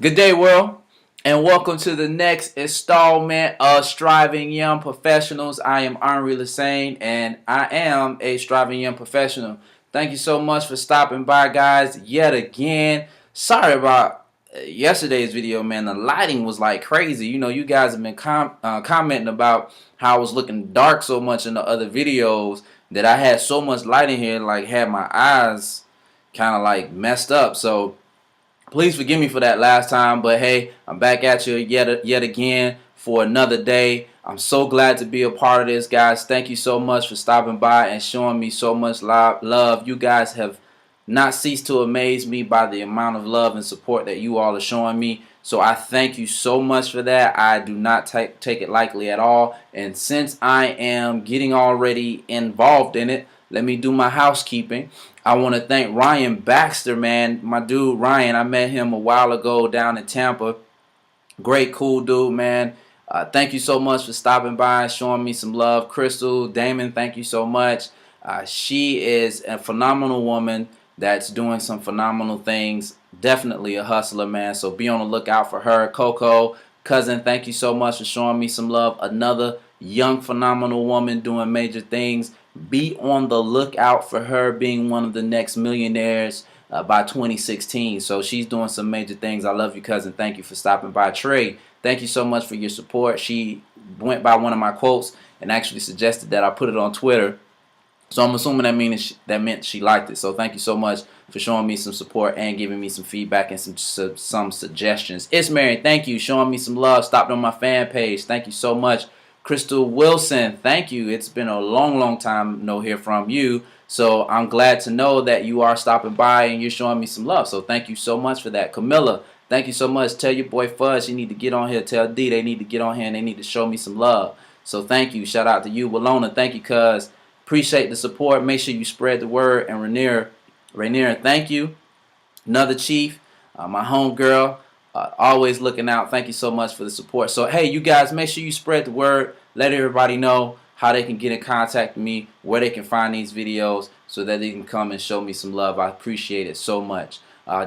Good day, world, and welcome to the next installment of Striving Young Professionals. I am Henri Lassane, and I am a Striving Young Professional. Thank you so much for stopping by, guys, yet again. Sorry about yesterday's video, man. The lighting was like crazy. You guys have been commenting about how I was looking dark so much in the other videos that I had so much light in here, like had my eyes kind of like messed up. So please forgive me for that last time, but hey, I'm back at you yet again for another day. I'm so glad to be a part of this, guys. Thank you so much for stopping by and showing me so much love. You guys have not ceased to amaze me by the amount of love and support that you all are showing me. So I thank you so much for that. I do not take it lightly at all. And since I am getting already involved in it, let me do my housekeeping. I want to thank Ryan Baxter, man. My dude Ryan, I met him a while ago down in Tampa. Great, cool dude, man. Thank you so much for stopping by and showing me some love. Crystal, Damon, thank you so much. She is a phenomenal woman that's doing some phenomenal things. Definitely a hustler, man. So be on the lookout for her. Coco, cousin, thank you so much for showing me some love. Another young, phenomenal woman doing major things. Be on the lookout for her being one of the next millionaires by 2016. So she's doing some major things. I love you, cousin. Thank you for stopping by. Trey, thank you so much for your support. She went by one of my quotes and actually suggested that I put it on Twitter. So I'm assuming that meant she liked it. So thank you so much for showing me some support and giving me some feedback and some suggestions. It's Mary, thank you, showing me some love. Stopped on my fan page. Thank you so much. Crystal Wilson, thank you. It's been a long time no hear from you. So I'm glad to know that you are stopping by and you're showing me some love. So thank you so much for that. Camilla, thank you so much. Tell your boy Fudge you need to get on here. Tell D they need to get on here and they need to show me some love. So thank you. Shout out to you. Walona, thank you, cuz. Appreciate the support. Make sure you spread the word. And Rainier, thank you. Another chief, my home girl, always looking out. Thank you so much for the support. So, hey, you guys, make sure you spread the word. Let everybody know how they can get in contact with me, where they can find these videos so that they can come and show me some love. I appreciate it so much.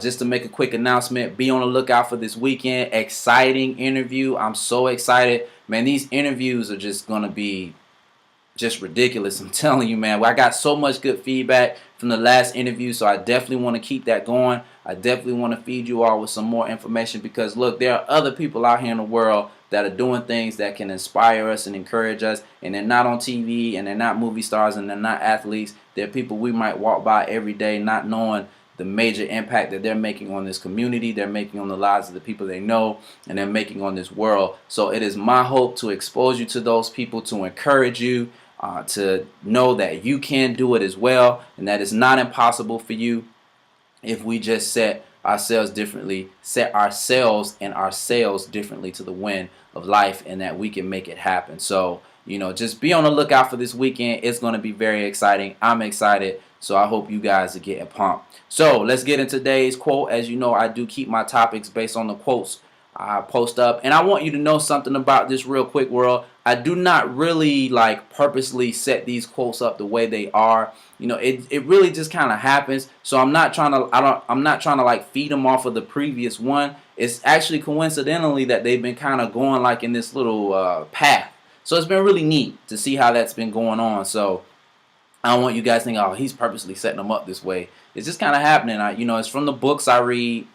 Just to make a quick announcement, be on the lookout for this weekend. Exciting interview. I'm so excited. Man, these interviews are just going to be just ridiculous. I'm telling you, man. I got so much good feedback from the last interview, so I definitely want to keep that going. I definitely want to feed you all with some more information because, look, there are other people out here in the world that are doing things that can inspire us and encourage us, and they're not on TV, and they're not movie stars, and they're not athletes. They're people we might walk by every day not knowing the major impact that they're making on this community, they're making on the lives of the people they know, and they're making on this world. So it is my hope to expose you to those people, to encourage you, to know that you can do it as well, and that it's not impossible for you if we just set ourselves and our sails differently to the wind of life, and that we can make it happen. So, just be on the lookout for this weekend. It's going to be very exciting. I'm excited. So I hope you guys are getting pumped. So let's get into today's quote. As you know, I do keep my topics based on the quotes I post up. And I want you to know something about this real quick, world. I do not really purposely set these quotes up the way they are. It really just kind of happens. So I'm not trying to feed them off of the previous one. It's actually coincidentally that they've been kind of going in this little path. So it's been really neat to see how that's been going on. So I don't want you guys thinking, oh, he's purposely setting them up this way. It's just kind of happening. It's from the books I read,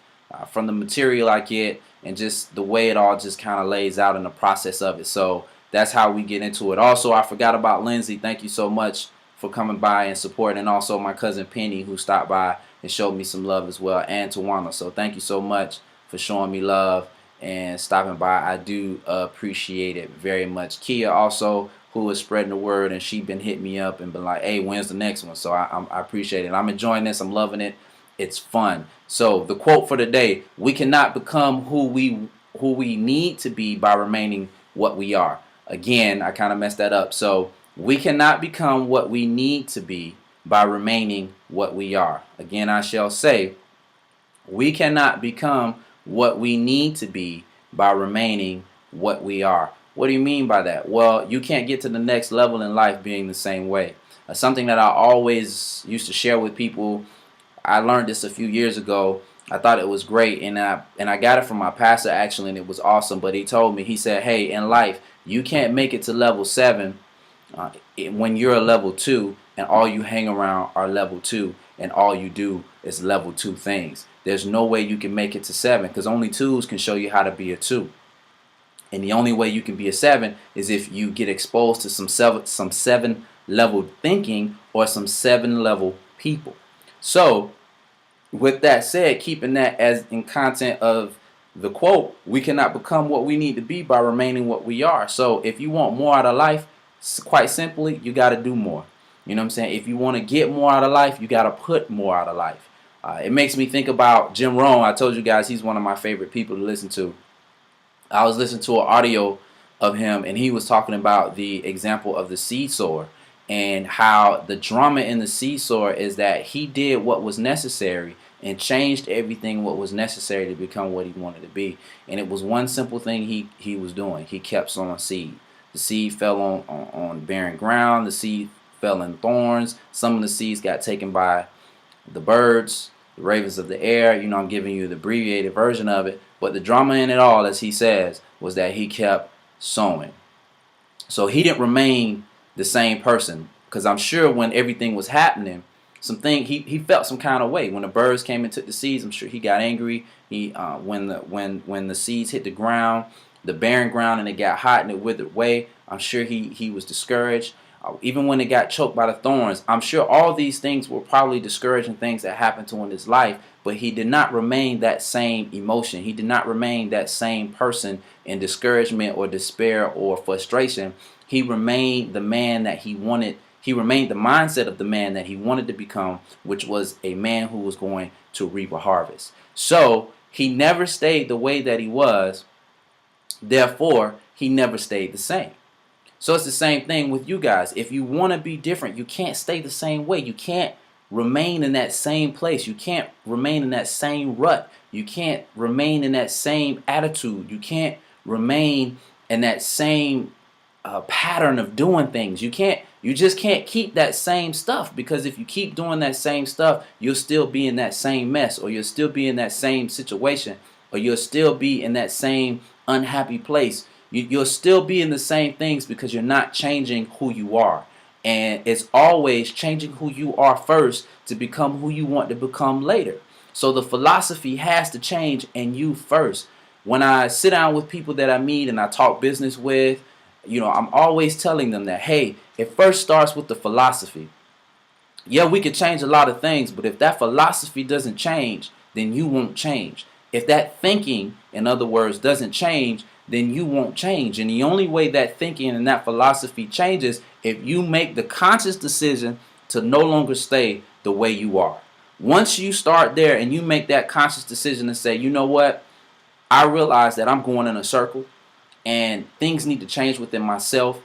from the material I get, and just the way it all just kind of lays out in the process of it. So that's how we get into it. Also, I forgot about Lindsay. Thank you so much for coming by and supporting. And also my cousin Penny, who stopped by and showed me some love as well, and Tawana. So thank you so much for showing me love and stopping by. I do appreciate it very much. Kia also, who is spreading the word, and she been hitting me up and been like, hey, when's the next one? So I appreciate it. I'm enjoying this. I'm loving it. It's fun. So the quote for today: we cannot become who we need to be by remaining what we are. Again, I kind of messed that up. So we cannot become what we need to be by remaining what we are. Again, I shall say, we cannot become what we need to be by remaining what we are. What do you mean by that? Well, you can't get to the next level in life being the same way. Something that I always used to share with people, I learned this a few years ago. I thought it was great, and I got it from my pastor actually, and it was awesome. But he told me, he said, "Hey, in life, you can't make it to level 7 when you're a level 2, and all you hang around are level 2, and all you do is level 2 things. There's no way you can make it to 7 because only 2s can show you how to be a 2." And the only way you can be a 7 is if you get exposed to some 7 level thinking or some 7 level people. So with that said, keeping that as in content of the quote, we cannot become what we need to be by remaining what we are. So if you want more out of life, quite simply, you got to do more. You know what I'm saying? If you want to get more out of life, you got to put more out of life. It makes me think about Jim Rohn. I told you guys he's one of my favorite people to listen to. I was listening to an audio of him, and he was talking about the example of the seed sower and how the drama in the seed sower is that he did what was necessary and changed everything what was necessary to become what he wanted to be. And it was one simple thing he was doing. He kept sowing seed. The seed fell on barren ground. The seed fell in thorns. Some of the seeds got taken by the birds, the ravens of the air. I'm giving you the abbreviated version of it. But the drama in it all, as he says, was that he kept sowing. So he didn't remain the same person, because I'm sure when everything was happening, he felt some kind of way. When the birds came and took the seeds, I'm sure he got angry. When the seeds hit the ground, the barren ground, and it got hot and it withered away, I'm sure he was discouraged. Even when it got choked by the thorns, I'm sure all these things were probably discouraging things that happened to him in his life, but he did not remain that same emotion. He did not remain that same person in discouragement or despair or frustration. He remained the man that he wanted. He remained the mindset of the man that he wanted to become, which was a man who was going to reap a harvest. So he never stayed the way that he was. Therefore, he never stayed the same. So it's the same thing with you guys. If you want to be different, you can't stay the same way. You can't remain in that same place. You can't remain in that same rut. You can't remain in that same attitude. You can't remain in that same pattern of doing things. You just can't keep that same stuff, because if you keep doing that same stuff, you'll still be in that same mess, or you'll still be in that same situation, or you'll still be in that same unhappy place. You'll still be in the same things because you're not changing who you are. And it's always changing who you are first to become who you want to become later. So the philosophy has to change in you first. When I sit down with people that I meet and I talk business with, I'm always telling them that, hey, it first starts with the philosophy. Yeah, we can change a lot of things, but if that philosophy doesn't change, then you won't change. If that thinking, in other words, doesn't change, then you won't change. And the only way that thinking and that philosophy changes, if you make the conscious decision to no longer stay the way you are. Once you start there and you make that conscious decision to say, you know what, I realize that I'm going in a circle and things need to change within myself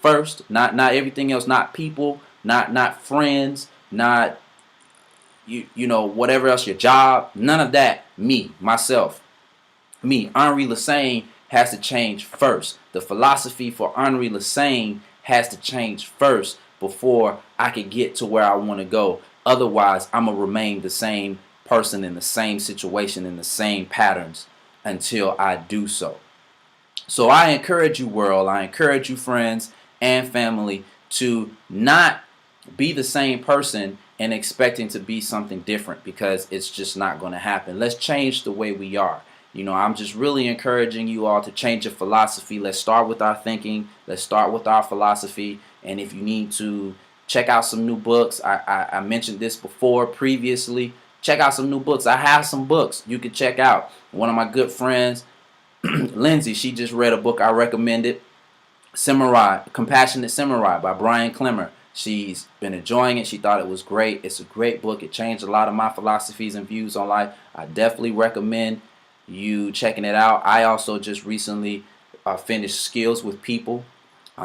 first, not everything else, not people, not friends, not whatever else, your job, none of that. Myself, Henri Lassane, has to change first. The philosophy for Henri Lassane has to change first before I can get to where I want to go. Otherwise, I'm going to remain the same person in the same situation, in the same patterns until I do so. So I encourage you, world, I encourage you, friends and family, to not be the same person and expecting to be something different, because it's just not going to happen. Let's change the way we are. I'm just really encouraging you all to change your philosophy. Let's start with our thinking. Let's start with our philosophy. And if you need to check out some new books, I mentioned this before previously. Check out some new books. I have some books you can check out. One of my good friends, Lindsay, she just read a book I recommended, Compassionate Samurai by Brian Clemmer. She's been enjoying it. She thought it was great. It's a great book. It changed a lot of my philosophies and views on life. I definitely recommend you checking it out. I also just recently finished Skills with People,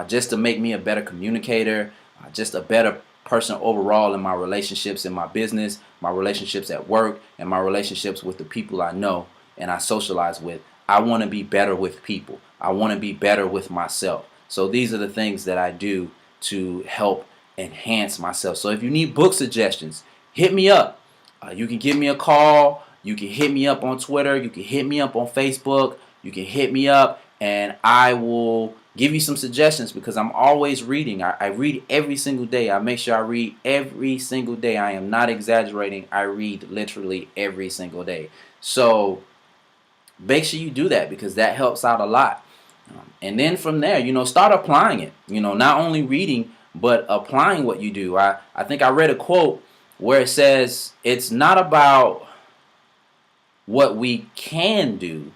just to make me a better communicator, just a better person overall in my relationships, in my business, my relationships at work, and my relationships with the people I know and I socialize with. I want to be better with people. I want to be better with myself. So these are the things that I do to help enhance myself. So if you need book suggestions, hit me up. You can give me a call You can hit me up on Twitter. You can hit me up on Facebook. You can hit me up, and I will give you some suggestions because I'm always reading. I read every single day. I make sure I read every single day. I am not exaggerating. I read literally every single day. So make sure you do that because that helps out a lot. And then from there, start applying it. Not only reading, but applying what you do. I think I read a quote where it says, it's not about what we can do,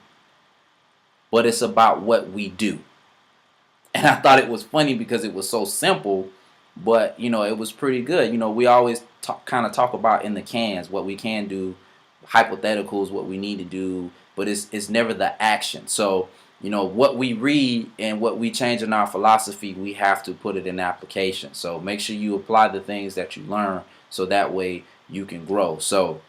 but it's about what we do. And I thought it was funny because it was so simple, but it was pretty good. We always kind of talk about in the cans what we can do, hypotheticals, what we need to do, but it's never the action. So what we read and what we change in our philosophy, we have to put it in application. So make sure you apply the things that you learn so that way you can grow. So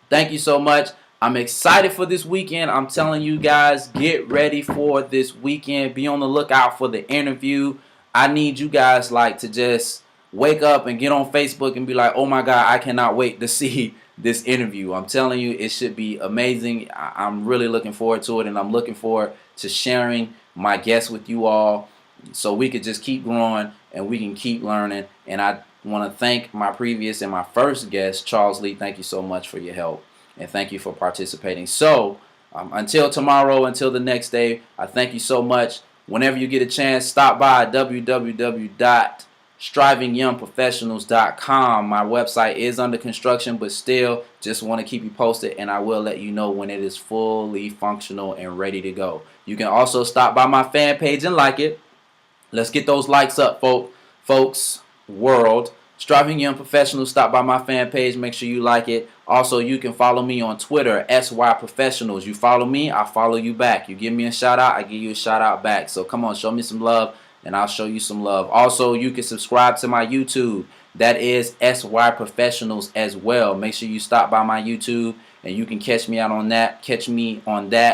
thank you so much. I'm excited for this weekend. I'm telling you guys, get ready for this weekend. Be on the lookout for the interview. I need you guys to just wake up and get on Facebook and be like, oh my God, I cannot wait to see this interview. I'm telling you, it should be amazing. I'm really looking forward to it, and I'm looking forward to sharing my guests with you all so we could just keep growing and we can keep learning. And I want to thank my previous and my first guest, Charles Lee. Thank you so much for your help. And thank you for participating. So until tomorrow, until the next day, I thank you so much. Whenever you get a chance, stop by www.strivingyoungprofessionals.com. My website is under construction, but still just want to keep you posted, and I will let you know when it is fully functional and ready to go. You can also stop by my fan page and like it. Let's get those likes up, folks, world. Striving Young Professionals, stop by my fan page. Make sure you like it. Also, you can follow me on Twitter, SYProfessionals. You follow me, I follow you back. You give me a shout out, I give you a shout out back. So come on, show me some love, and I'll show you some love. Also, you can subscribe to my YouTube. That is SY Professionals as well. Make sure you stop by my YouTube, and you can catch me on that,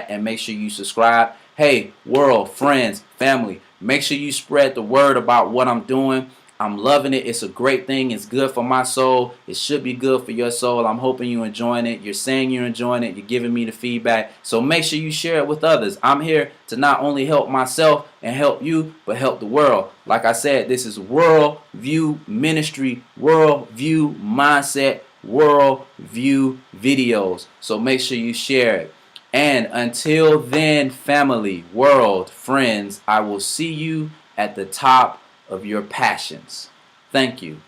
and make sure you subscribe. Hey, world, friends, family, make sure you spread the word about what I'm doing. I'm loving it. It's a great thing. It's good for my soul. It should be good for your soul. I'm hoping you're enjoying it. You're saying you're enjoying it. You're giving me the feedback. So make sure you share it with others. I'm here to not only help myself and help you, but help the world. Like I said, this is World View Ministry, World View Mindset, World View Videos. So make sure you share it. And until then, family, world, friends, I will see you at the top of your passions. Thank you.